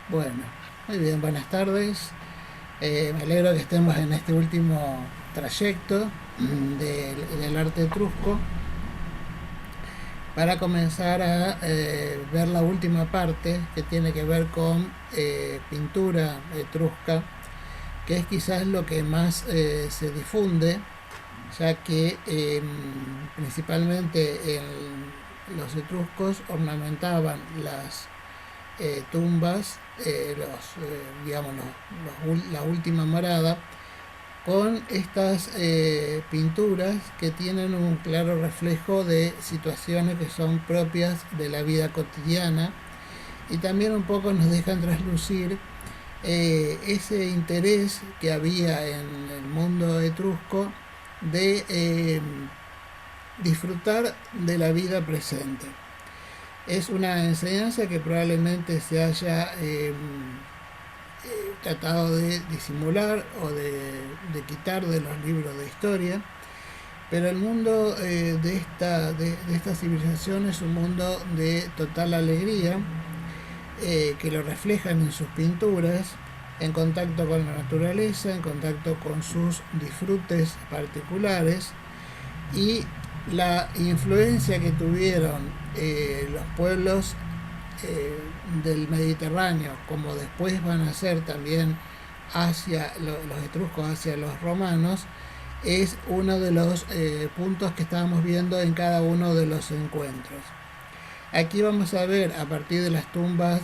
Bueno, muy bien, buenas tardes. Me alegro que estemos en este último trayecto del arte etrusco para comenzar a ver la última parte que tiene que ver con pintura etrusca, que es quizás lo que más se difunde, ya que principalmente los etruscos ornamentaban las tumbas, digamos, la última morada, con estas pinturas que tienen un claro reflejo de situaciones que son propias de la vida cotidiana y también un poco nos dejan traslucir ese interés que había en el mundo etrusco de disfrutar de la vida presente. Es una enseñanza que probablemente se haya tratado de disimular o de quitar de los libros de historia, pero el mundo de esta civilización es un mundo de total alegría, que lo reflejan en sus pinturas, en contacto con la naturaleza, en contacto con sus disfrutes particulares, y la influencia que tuvieron los pueblos del Mediterráneo, como después van a ser también hacia los etruscos, hacia los romanos, es uno de los puntos que estábamos viendo en cada uno de los encuentros. Aquí vamos a ver, a partir de las tumbas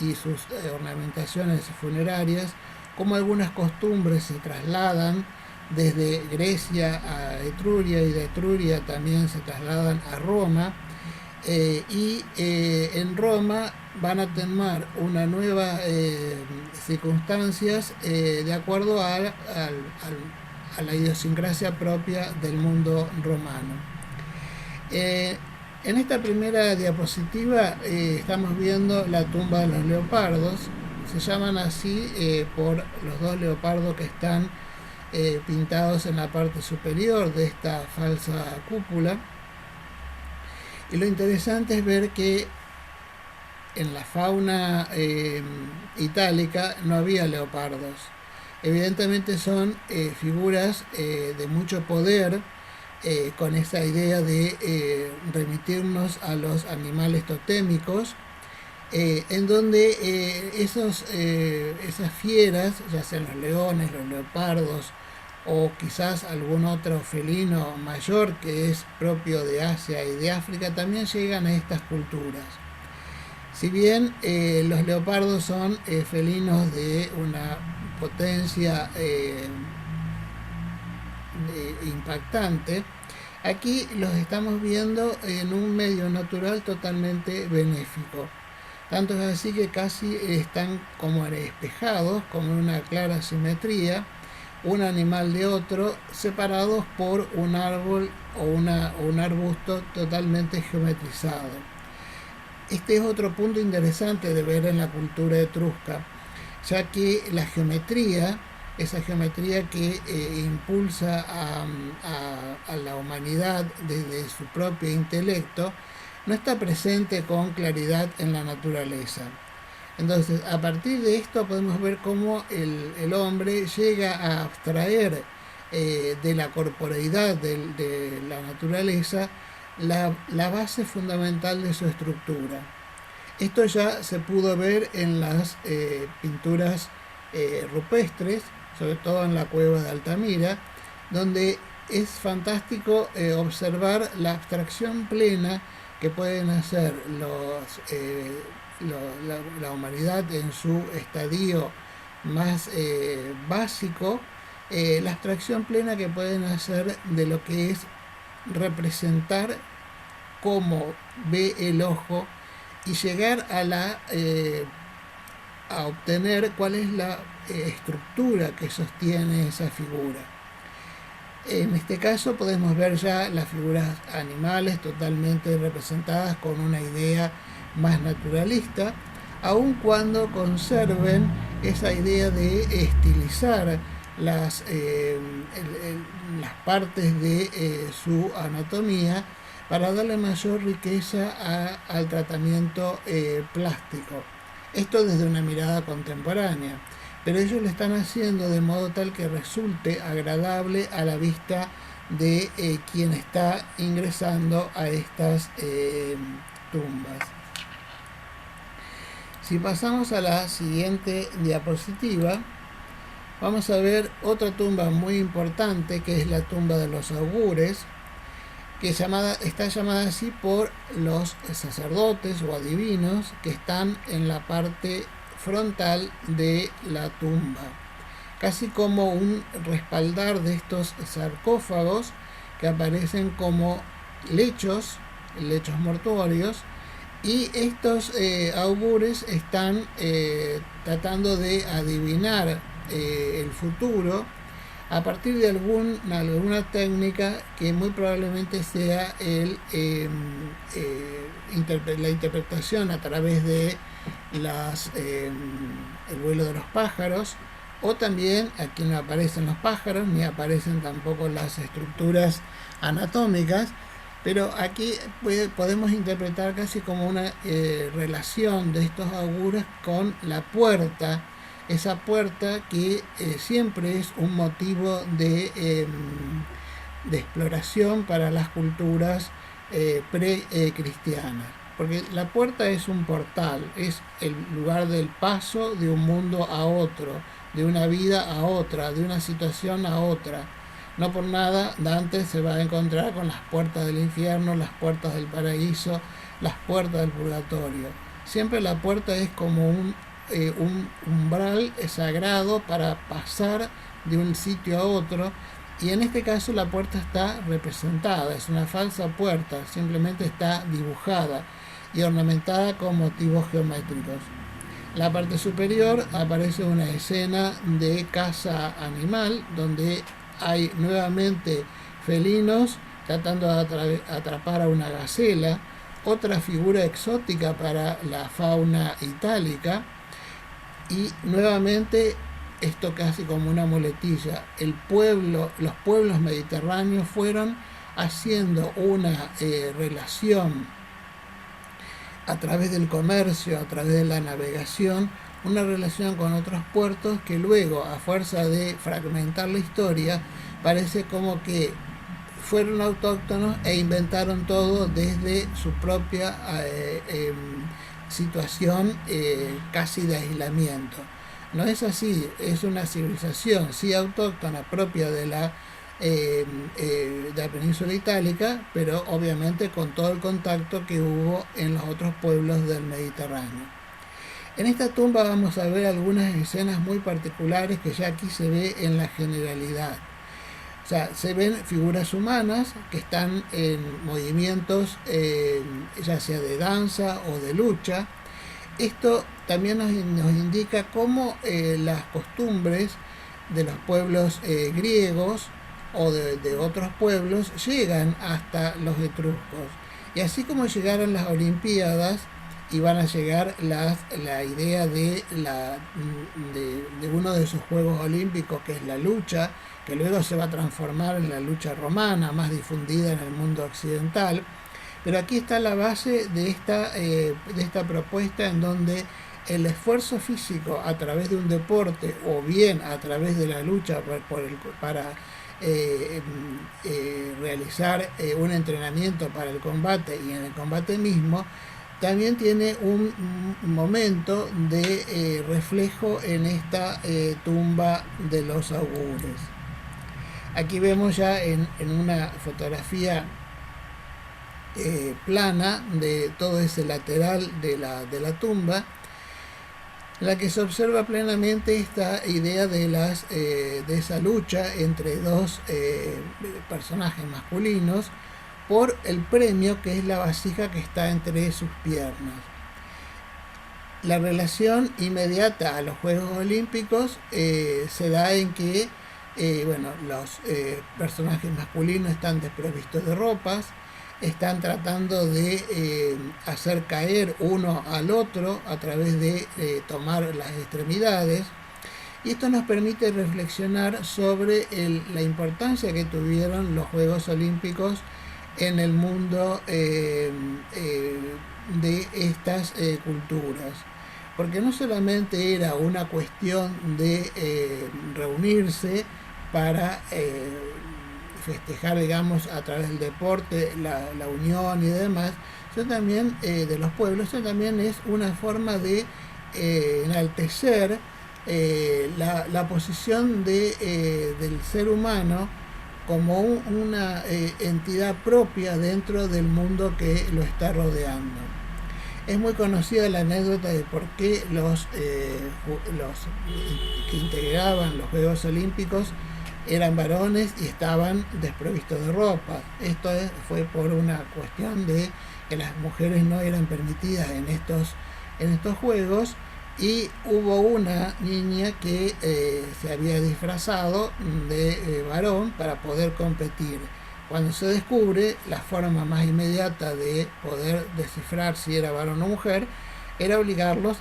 y sus ornamentaciones funerarias, cómo algunas costumbres se trasladan desde Grecia a Etruria, y de Etruria también se trasladan a Roma, en Roma van a tomar una nueva circunstancias de acuerdo a la idiosincrasia propia del mundo romano. En esta primera diapositiva estamos viendo la tumba de los leopardos. Se llaman así por los dos leopardos que están pintados en la parte superior de esta falsa cúpula. Y lo interesante es ver que en la fauna itálica no había leopardos. Evidentemente son figuras de mucho poder, con esa idea de remitirnos a los animales totémicos, en donde esas fieras, ya sean los leones, los leopardos o quizás algún otro felino mayor que es propio de Asia y de África, también llegan a estas culturas. Si bien los leopardos son felinos de una potencia impactante, aquí los estamos viendo en un medio natural totalmente benéfico. Tanto es así que casi están como espejados, con una clara simetría, un animal de otro, separados por un árbol o un arbusto totalmente geometrizado. Este es otro punto interesante de ver en la cultura etrusca, ya que la geometría, esa geometría que impulsa a la humanidad desde su propio intelecto, no está presente con claridad en la naturaleza. Entonces, a partir de esto podemos ver cómo el hombre llega a abstraer de la corporeidad de la naturaleza la base fundamental de su estructura. Esto ya se pudo ver en las pinturas rupestres, sobre todo en la cueva de Altamira, donde es fantástico observar la abstracción plena que pueden hacer la humanidad en su estadio más básico, la abstracción plena que pueden hacer de lo que es representar cómo ve el ojo y llegar a obtener cuál es la estructura que sostiene esa figura. En este caso podemos ver ya las figuras animales totalmente representadas con una idea más naturalista, aun cuando conserven esa idea de estilizar las partes de su anatomía para darle mayor riqueza al tratamiento plástico. Esto desde una mirada contemporánea, pero ellos lo están haciendo de modo tal que resulte agradable a la vista de quien está ingresando a estas tumbas. Si pasamos a la siguiente diapositiva, vamos a ver otra tumba muy importante, que es la tumba de los augures, que está llamada así por los sacerdotes o adivinos que están en la parte frontal de la tumba, casi como un respaldar de estos sarcófagos que aparecen como lechos mortuorios, y estos augures están tratando de adivinar el futuro a partir de alguna técnica que muy probablemente sea la interpretación a través de el vuelo de los pájaros, o también aquí no aparecen los pájaros ni aparecen tampoco las estructuras anatómicas, pero aquí podemos interpretar casi como una relación de estos augures con la puerta, esa puerta que siempre es un motivo de exploración para las culturas pre-cristianas, porque la puerta es un portal, es el lugar del paso de un mundo a otro, de una vida a otra, de una situación a otra. No por nada Dante se va a encontrar con las puertas del infierno, las puertas del paraíso, las puertas del purgatorio. Siempre la puerta es como un umbral sagrado para pasar de un sitio a otro, y en este caso la puerta está representada, es una falsa puerta, simplemente está dibujada y ornamentada con motivos geométricos. La parte superior aparece una escena de caza animal, donde hay nuevamente felinos tratando de atrapar a una gacela, otra figura exótica para la fauna itálica, y nuevamente esto casi como una muletilla. Los pueblos mediterráneos fueron haciendo una relación a través del comercio, a través de la navegación, una relación con otros puertos que luego, a fuerza de fragmentar la historia, parece como que fueron autóctonos e inventaron todo desde su propia situación casi de aislamiento. No es así, es una civilización sí autóctona propia de la península itálica, pero obviamente con todo el contacto que hubo en los otros pueblos del Mediterráneo. En esta tumba vamos a ver algunas escenas muy particulares que ya aquí se ve en la generalidad. O sea, se ven figuras humanas que están en movimientos ya sea de danza o de lucha. Esto también nos indica cómo las costumbres de los pueblos griegos o de otros pueblos llegan hasta los etruscos. Y así como llegaron las Olimpiadas, y van a llegar la idea de uno de sus Juegos Olímpicos, que es la lucha, que luego se va a transformar en la lucha romana, más difundida en el mundo occidental. Pero aquí está la base de esta propuesta, en donde el esfuerzo físico a través de un deporte o bien a través de la lucha para realizar un entrenamiento para el combate, y en el combate mismo también tiene un momento de reflejo en esta tumba de los augures. Aquí vemos ya en una fotografía plana de todo ese lateral de la tumba, en la que se observa plenamente esta idea de esa lucha entre dos personajes masculinos por el premio, que es la vasija que está entre sus piernas. La relación inmediata a los Juegos Olímpicos se da en que los personajes masculinos están desprovistos de ropas, están tratando de hacer caer uno al otro a través de tomar las extremidades, y esto nos permite reflexionar sobre la importancia que tuvieron los Juegos Olímpicos en el mundo de estas culturas. porque no solamente era una cuestión de reunirse para festejar, digamos, a través del deporte, la unión y demás, sino también de los pueblos, eso también es una forma de enaltecer la posición del ser humano como una entidad propia dentro del mundo que lo está rodeando. Es muy conocida la anécdota de por qué los que integraban los Juegos Olímpicos eran varones y estaban desprovistos de ropa. Esto fue por una cuestión de que las mujeres no eran permitidas en estos juegos, y hubo una niña que se había disfrazado de varón para poder competir. Cuando se descubre, la forma más inmediata de poder descifrar si era varón o mujer era obligarlos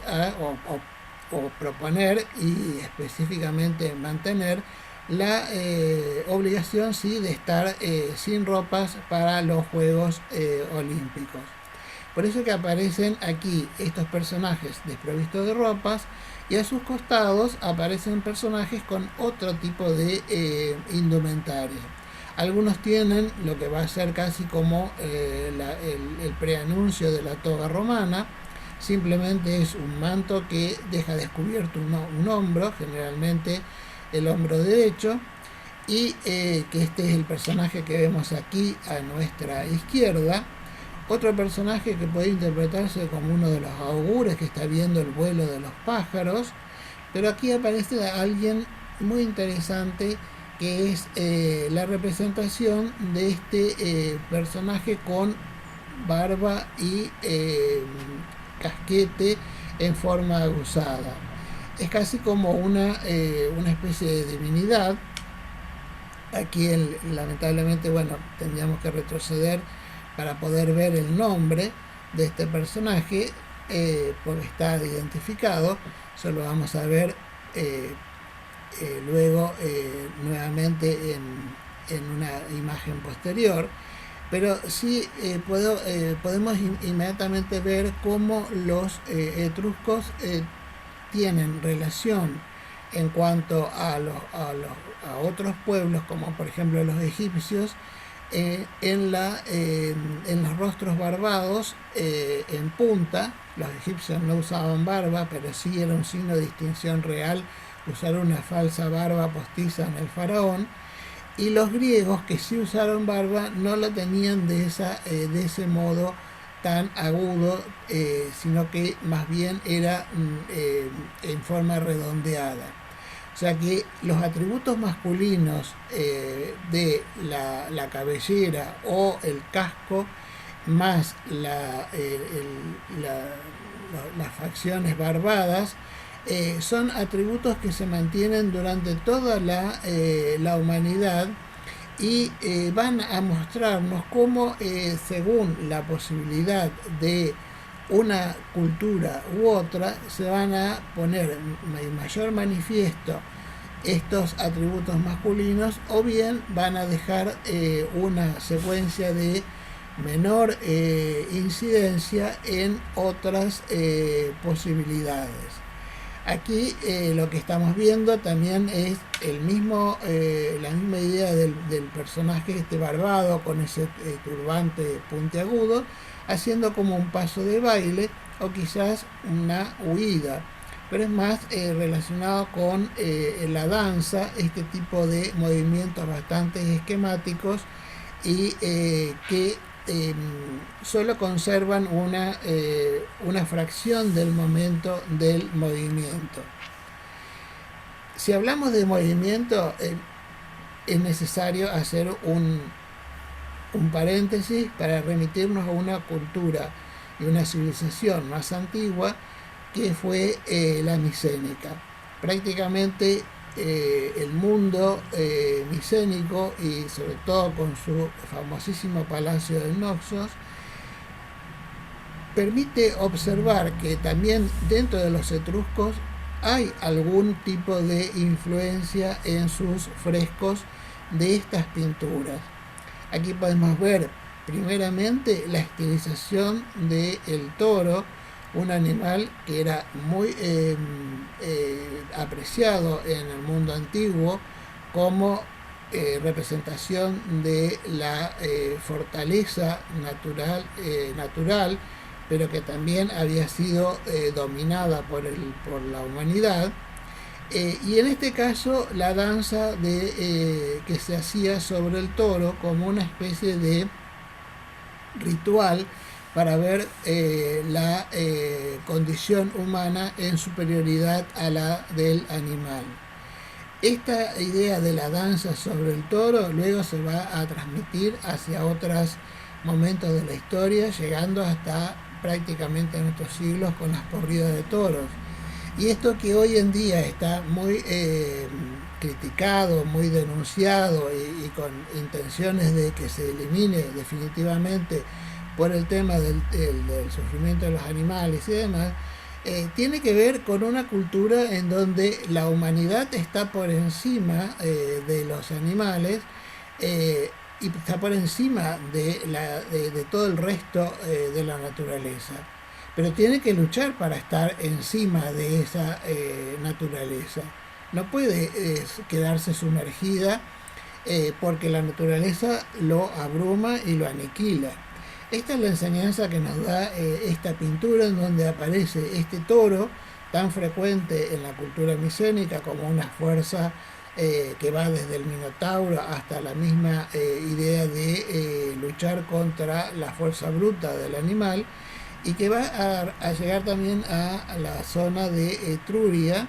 o proponer y específicamente mantener la obligación, sí, de estar sin ropas para los Juegos Olímpicos. Por eso que aparecen aquí estos personajes desprovistos de ropas, y a sus costados aparecen personajes con otro tipo de indumentaria. Algunos tienen lo que va a ser casi como el preanuncio de la toga romana. Simplemente es un manto que deja descubierto un hombro, generalmente el hombro derecho, y que este es el personaje que vemos aquí a nuestra izquierda. Otro personaje que puede interpretarse como uno de los augures que está viendo el vuelo de los pájaros, pero aquí aparece alguien muy interesante, que es la representación de este personaje con barba y casquete en forma aguzada. Es casi como una especie de divinidad. Aquí lamentablemente, bueno, tendríamos que retroceder para poder ver el nombre de este personaje, porque está identificado. Eso lo vamos a ver luego nuevamente en una imagen posterior. Pero sí podemos inmediatamente ver cómo los etruscos tienen relación en cuanto a otros pueblos, como por ejemplo los egipcios, en los rostros barbados en punta. Los egipcios no usaban barba, pero sí era un signo de distinción real usar una falsa barba postiza en el faraón. Y los griegos, que sí usaron barba, no la tenían de ese modo tan agudo, sino que más bien era en forma redondeada. O sea que los atributos masculinos de la cabellera o el casco, más las facciones barbadas, son atributos que se mantienen durante toda la humanidad, y van a mostrarnos cómo según la posibilidad de una cultura u otra se van a poner en mayor manifiesto estos atributos masculinos, o bien van a dejar una secuencia de menor incidencia en otras posibilidades. Aquí lo que estamos viendo también es la misma idea del personaje barbado con ese turbante puntiagudo, haciendo como un paso de baile o quizás una huida, pero es más relacionado con la danza, este tipo de movimientos bastante esquemáticos y que solo conservan una fracción del momento del movimiento. Si hablamos de movimiento, es necesario hacer un paréntesis para remitirnos a una cultura y una civilización más antigua, que fue la micénica. Prácticamente el mundo micénico, y sobre todo con su famosísimo palacio de Naxos, permite observar que también dentro de los etruscos hay algún tipo de influencia en sus frescos de estas pinturas. Aquí podemos ver primeramente la estilización del toro un animal que era muy apreciado en el mundo antiguo como representación de la fortaleza natural, pero que también había sido dominada por la humanidad. Y en este caso la danza que se hacía sobre el toro como una especie de ritual para ver la condición humana en superioridad a la del animal. Esta idea de la danza sobre el toro luego se va a transmitir hacia otros momentos de la historia, llegando hasta prácticamente nuestros siglos con las corridas de toros. Y esto que hoy en día está muy criticado, muy denunciado y con intenciones de que se elimine definitivamente por el tema del sufrimiento de los animales y demás, tiene que ver con una cultura en donde la humanidad está por encima de los animales y está por encima de todo el resto de la naturaleza. Pero tiene que luchar para estar encima de esa naturaleza. No puede quedarse sumergida porque la naturaleza lo abruma y lo aniquila. Esta es la enseñanza que nos da esta pintura, en donde aparece este toro tan frecuente en la cultura micénica como una fuerza que va desde el minotauro hasta la misma idea de luchar contra la fuerza bruta del animal, y que va a llegar también a la zona de Etruria,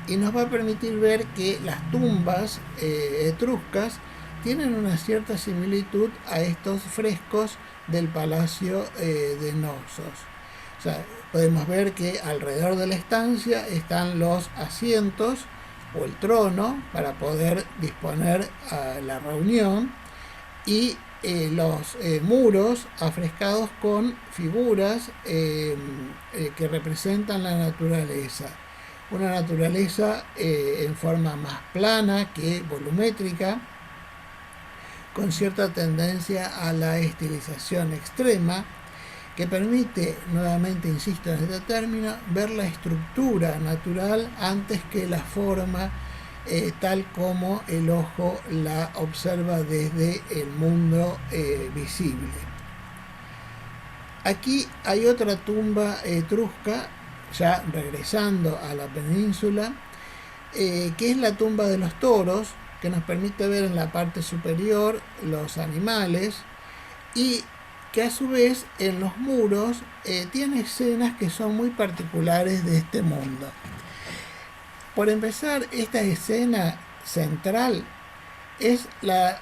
y nos va a permitir ver que las tumbas etruscas tienen una cierta similitud a estos frescos del palacio de Nosos. O sea, podemos ver que alrededor de la estancia están los asientos o el trono para poder disponer a la reunión, y los muros afrescados con figuras que representan la naturaleza. Una naturaleza en forma más plana que volumétrica, con cierta tendencia a la estilización extrema, que permite, nuevamente insisto en este término, ver la estructura natural antes que la forma tal como el ojo la observa desde el mundo visible. Aquí hay otra tumba etrusca, ya regresando a la península, que es la tumba de los toros, que nos permite ver en la parte superior los animales, y que a su vez en los muros tiene escenas que son muy particulares de este mundo. Por empezar, esta escena central es la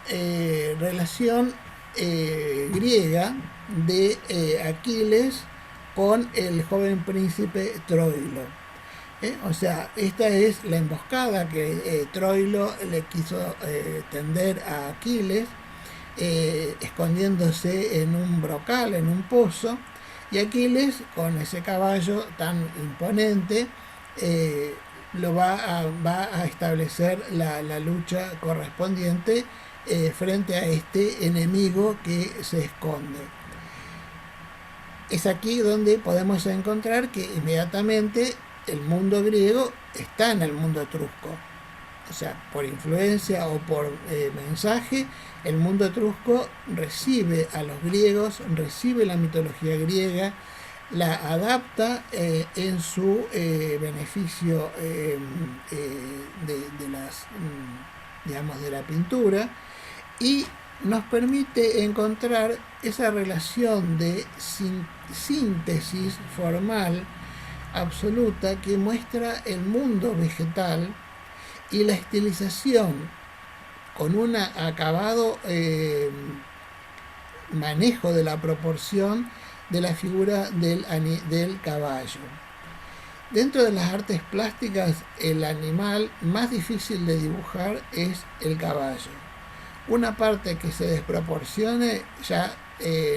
relación griega de Aquiles con el joven príncipe Troilo. O sea, esta es la emboscada que Troilo le quiso tender a Aquiles, escondiéndose en un brocal, en un pozo, y Aquiles, con ese caballo tan imponente, va a establecer la lucha correspondiente frente a este enemigo que se esconde. Es aquí donde podemos encontrar que inmediatamente el mundo griego está en el mundo etrusco. O sea, por influencia o por mensaje, el mundo etrusco recibe a los griegos, recibe la mitología griega, la adapta en su beneficio de la pintura, y nos permite encontrar esa relación de síntesis formal absoluta que muestra el mundo vegetal y la estilización con un acabado manejo de la proporción de la figura del caballo. Dentro de las artes plásticas, el animal más difícil de dibujar es el caballo. Una parte que se desproporcione ya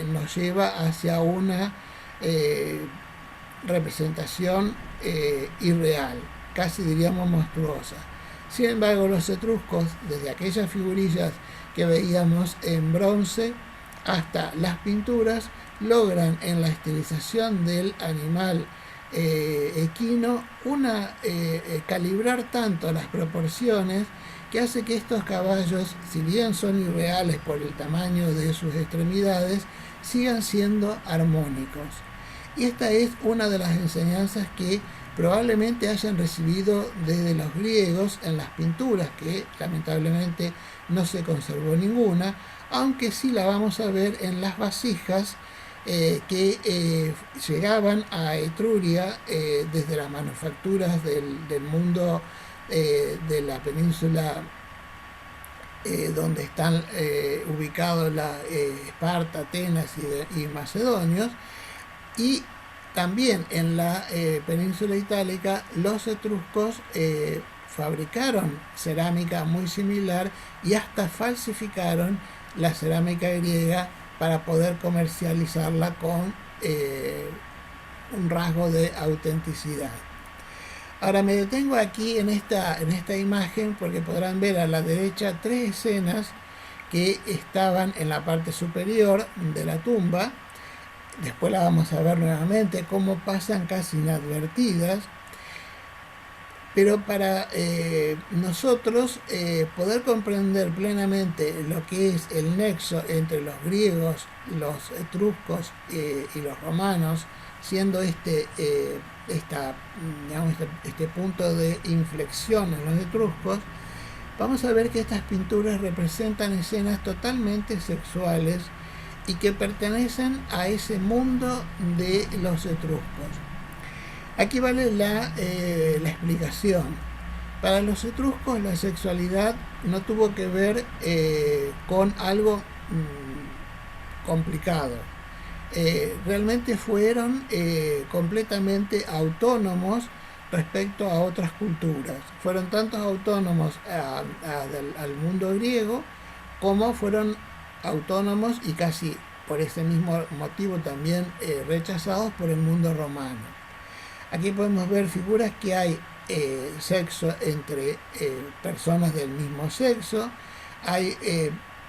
nos lleva hacia una representación irreal, casi diríamos monstruosa. Sin embargo, los etruscos, desde aquellas figurillas que veíamos en bronce hasta las pinturas, logran en la estilización del animal equino calibrar tanto las proporciones que hace que estos caballos, si bien son irreales por el tamaño de sus extremidades, sigan siendo armónicos. Y esta es una de las enseñanzas que probablemente hayan recibido desde los griegos en las pinturas, que lamentablemente no se conservó ninguna, aunque sí la vamos a ver en las vasijas que llegaban a Etruria desde las manufacturas del mundo de la península donde están ubicados Esparta, Atenas y Macedonios, y también en la península itálica los etruscos fabricaron cerámica muy similar y hasta falsificaron la cerámica griega para poder comercializarla con un rasgo de autenticidad. Ahora me detengo aquí en esta imagen porque podrán ver a la derecha tres escenas que estaban en la parte superior de la tumba. Después la vamos a ver nuevamente cómo pasan casi inadvertidas. Pero para nosotros poder comprender plenamente lo que es el nexo entre los griegos, los etruscos y los romanos, siendo este punto de inflexión en los etruscos, vamos a ver que estas pinturas representan escenas totalmente sexuales y que pertenecen a ese mundo de los etruscos. Aquí vale la explicación. Para los etruscos la sexualidad no tuvo que ver con algo complicado. Realmente fueron completamente autónomos respecto a otras culturas. Fueron tantos autónomos al mundo griego como fueron autónomos y casi por ese mismo motivo también rechazados por el mundo romano. Aquí podemos ver figuras que hay sexo entre personas del mismo sexo, hay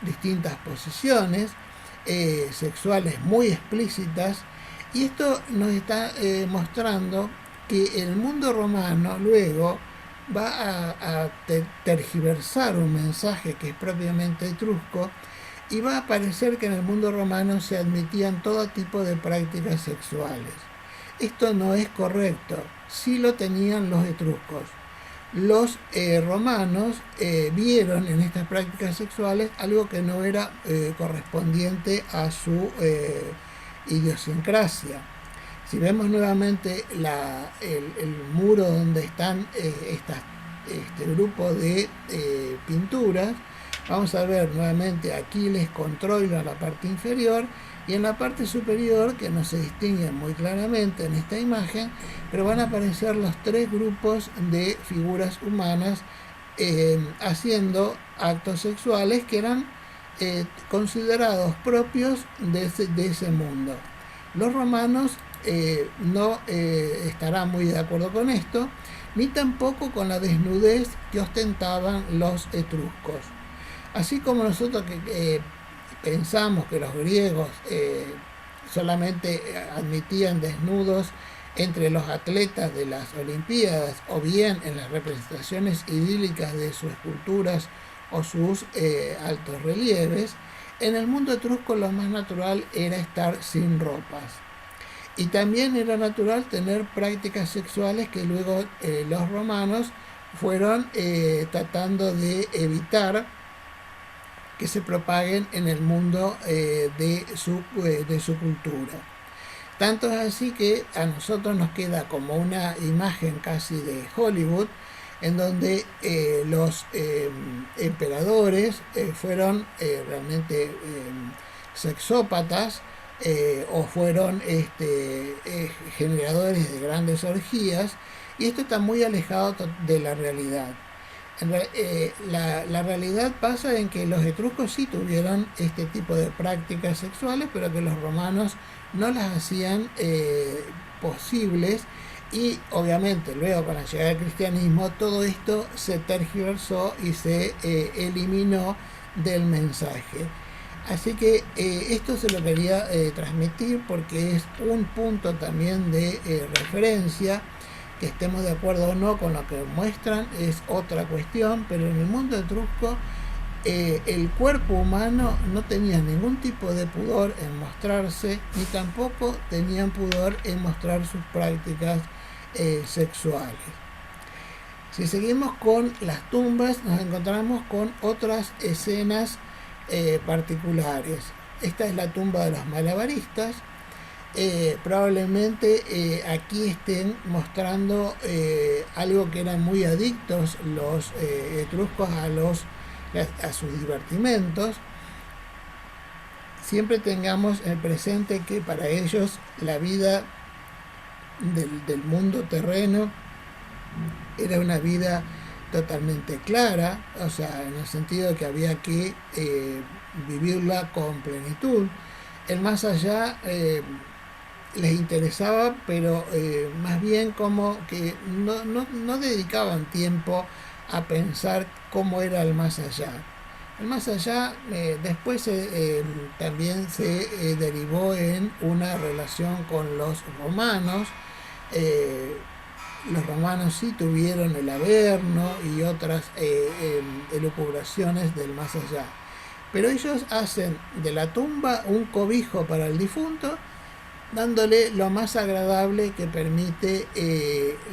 distintas posiciones sexuales muy explícitas, y esto nos está mostrando que el mundo romano luego va a tergiversar un mensaje que es propiamente etrusco, y va a parecer que en el mundo romano se admitían todo tipo de prácticas sexuales. Esto no es correcto, sí lo tenían los etruscos. Los romanos vieron en estas prácticas sexuales algo que no era correspondiente a su idiosincrasia. Si vemos nuevamente el muro donde están este grupo de pinturas, vamos a ver nuevamente Aquiles con Troilo en la parte inferior, y en la parte superior, que no se distinguen muy claramente en esta imagen, pero van a aparecer los tres grupos de figuras humanas haciendo actos sexuales que eran considerados propios de ese mundo. Los romanos no estarán muy de acuerdo con esto, ni tampoco con la desnudez que ostentaban los etruscos. Así como nosotros pensamos que los griegos solamente admitían desnudos entre los atletas de las Olimpiadas o bien en las representaciones idílicas de sus esculturas o sus altos relieves, en el mundo etrusco lo más natural era estar sin ropas. Y también era natural tener prácticas sexuales que luego los romanos fueron tratando de evitar que se propaguen en el mundo de su cultura. Tanto es así que a nosotros nos queda como una imagen casi de Hollywood, en donde los emperadores fueron realmente sexópatas o fueron generadores de grandes orgías, y esto está muy alejado de la realidad. La realidad pasa en que los etruscos sí tuvieron este tipo de prácticas sexuales, pero que los romanos no las hacían posibles, y obviamente luego con la llegada del cristianismo todo esto se tergiversó y se eliminó del mensaje. Así que esto se lo quería transmitir porque es un punto también de referencia. Que estemos de acuerdo o no con lo que muestran es otra cuestión, pero en el mundo etrusco el cuerpo humano no tenía ningún tipo de pudor en mostrarse, ni tampoco tenían pudor en mostrar sus prácticas sexuales. Si seguimos con las tumbas, nos encontramos con otras escenas particulares. Esta es la tumba de los malabaristas. Probablemente aquí estén mostrando algo que eran muy adictos los etruscos a sus divertimentos. Siempre tengamos en presente que para ellos la vida del mundo terreno era una vida totalmente clara, o sea, en el sentido de que había que vivirla con plenitud. El más allá les interesaba, pero más bien como que no dedicaban tiempo a pensar cómo era el más allá. El más allá después también se derivó en una relación con los romanos. Los romanos sí tuvieron el Averno y otras elucubraciones del más allá. Pero ellos hacen de la tumba un cobijo para el difunto, dándole lo más agradable que permite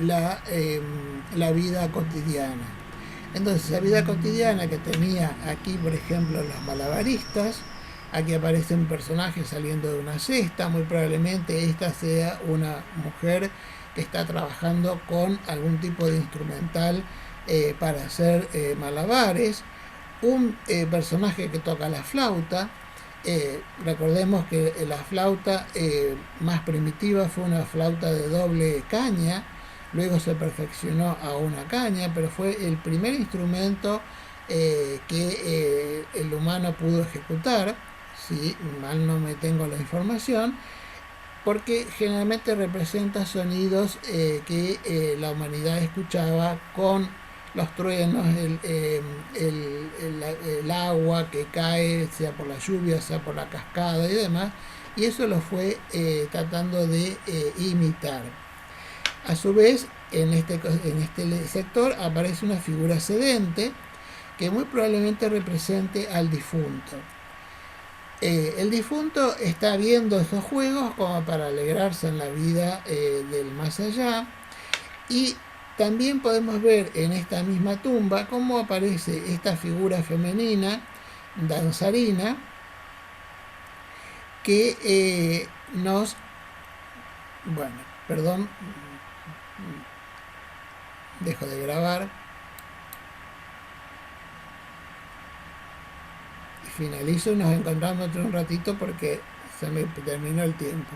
la vida cotidiana. Entonces, la vida cotidiana que tenía aquí, por ejemplo, los malabaristas, aquí aparecen personajes saliendo de una cesta, muy probablemente esta sea una mujer que está trabajando con algún tipo de instrumental para hacer malabares, un personaje que toca la flauta. Recordemos que la flauta más primitiva fue una flauta de doble caña, luego se perfeccionó a una caña, pero fue el primer instrumento que el humano pudo ejecutar, si mal no me tengo la información, porque generalmente representa sonidos que la humanidad escuchaba con los truenos, el agua que cae, sea por la lluvia, sea por la cascada y demás, y eso lo fue tratando de imitar. A su vez, en este sector aparece una figura sedente que muy probablemente represente al difunto. El difunto está viendo estos juegos como para alegrarse en la vida del más allá, y también podemos ver en esta misma tumba cómo aparece esta figura femenina danzarina que nos... Bueno, perdón, dejo de grabar y finalizo y nos encontramos dentro de un ratito porque se me terminó el tiempo.